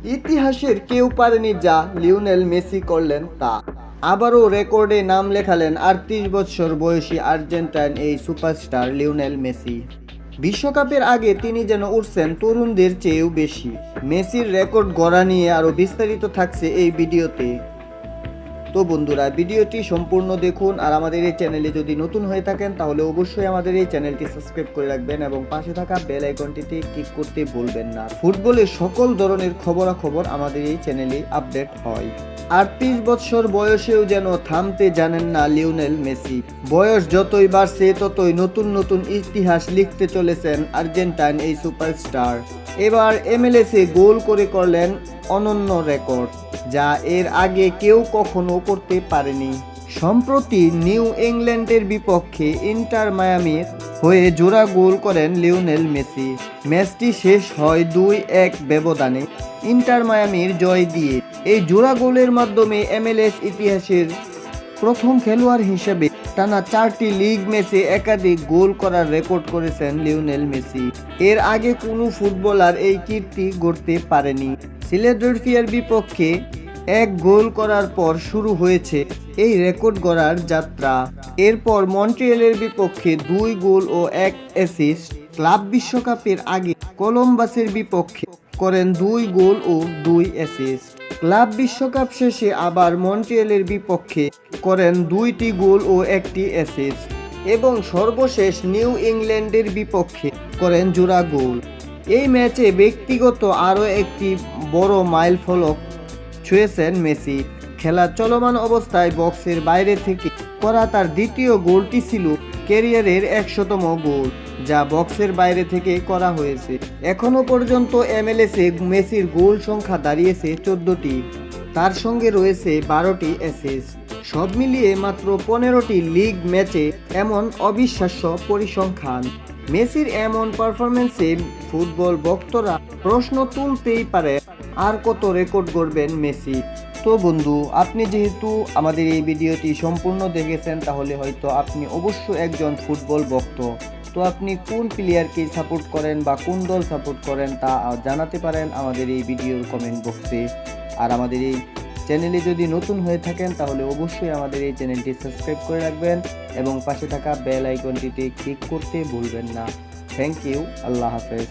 ইতিহাসের কেউ পারেনি যা লিওনেল মেসি করলেন তা। আবারও রেকর্ডে নাম লেখালেন ৩৮ বছর বয়সী আর্জেন্টাইন এই সুপারস্টার লিওনেল মেসি। বিশ্বকাপের আগে তিনি যেন উঠছেন তরুণদের চেয়েও বেশি। মেসির রেকর্ড গড়া নিয়ে আরও বিস্তারিত থাকছে এই ভিডিওতে। তো বন্ধুরা, ভিডিওটি সম্পূর্ণ দেখুন। আর আমাদের এই চ্যানেলে যদি নতুন হয়ে থাকেন তাহলে অবশ্যই আমাদের এই চ্যানেলটি সাবস্ক্রাইব করে রাখবেন এবং পাশে থাকা বেল আইকনটিতে ক্লিক করতে ভুলবেন না। ফুটবলের সকল ধরনের খবরাখবর আমাদের এই চ্যানেলে আপডেট হয়। ৩৮ বছর বয়সেও যেন থামতে জানেন না লিওনেল মেসি। বয়স যতই বাড়ছে ততই নতুন নতুন ইতিহাস লিখতে চলেছেন আর্জেন্টাইন এই সুপারস্টার। এবার এমএলএসে গোল করে করলেন অনন্য রেকর্ড, যা এর আগে কেউ কখনো করতে পারেনি। সম্প্রতি নিউ ইংল্যান্ডের বিপক্ষে ইন্টার মায়ামির হয়ে জোড়া গোল করেন লিওনেল মেসি। ম্যাচটি শেষ হয় ২-১ ব্যবধানে ইন্টার মায়ামির জয় দিয়ে। এই জোড়া গোলের মাধ্যমে এমএলএস ইতিহাসের প্রথম খেলোয়াড় হিসেবে টানা ৪টি লিগ ম্যাচে একাধিক গোল করার রেকর্ড করেছেন লিওনেল মেসি। এর আগে কোনো ফুটবলার এই কীর্তি গড়তে পারেনি। ফিলাডেলফিয়ার বিপক্ষে ১ গোল করার পর শুরু হয়েছে এই রেকর্ড গড়ার যাত্রা। এরপর মন্ট্রিয়ালের বিপক্ষে ২ গোল ও ১ অ্যাসিস্ট। ক্লাব বিশ্বকাপের আগে কলম্বাসের বিপক্ষে করেন ২ গোল ও ২ অ্যাসিস্ট। ক্লাব বিশ্বকাপ শেষে আবার মন্ট্রিয়ালের বিপক্ষে করেন ২টি গোল ও ১টি অ্যাসিস্ট এবং সর্বশেষ নিউ ইংল্যান্ডের বিপক্ষে করেন জোড়া গোল। এই ম্যাচে ব্যক্তিগত আরও একটি বড় মাইলফলক ছুঁয়েছেন মেসি। খেলা চলমান অবস্থায় বক্সের বাইরে থেকে করা তার দ্বিতীয় গোলটি ছিল ক্যারিয়ারের ১০০তম গোল, যা বক্সের বাইরে থেকে করা হয়েছে। এখনো পর্যন্ত এমএলএসে মেসির গোল সংখ্যা দাঁড়িয়েছে ১৪টি। তার সঙ্গে রয়েছে ১২টি অ্যাসিস্ট। সব মিলিয়ে মাত্র ১৫টি লিগ ম্যাচে এমন অবিশ্বাস্য পরিসংখ্যান। মেসির এমন পারফরমেন্সে ফুটবল ভক্তরা প্রশ্ন তুলতেই পারে, আর কত রেকর্ড গড়বেন মেসি। তো বন্ধু, আপনি যেহেতু আমাদের এই ভিডিওটি সম্পূর্ণ দেখেছেন তাহলে হয়তো আপনি অবশ্যই একজন ফুটবল ভক্ত। তো আপনি কোন প্লেয়ারকে সাপোর্ট করেন বা কোন দল সাপোর্ট করেন তা জানাতে পারেন আমাদের এই ভিডিওর কমেন্ট বক্সে। আর আমাদের এই চ্যানেলে যদি নতুন হয়ে থাকেন তাহলে অবশ্যই আমাদের এই চ্যানেলটি সাবস্ক্রাইব করে রাখবেন এবং পাশে থাকা বেল আইকনটিতে ক্লিক করতে ভুলবেন না। Thank you. আল্লাহ হাফেজ।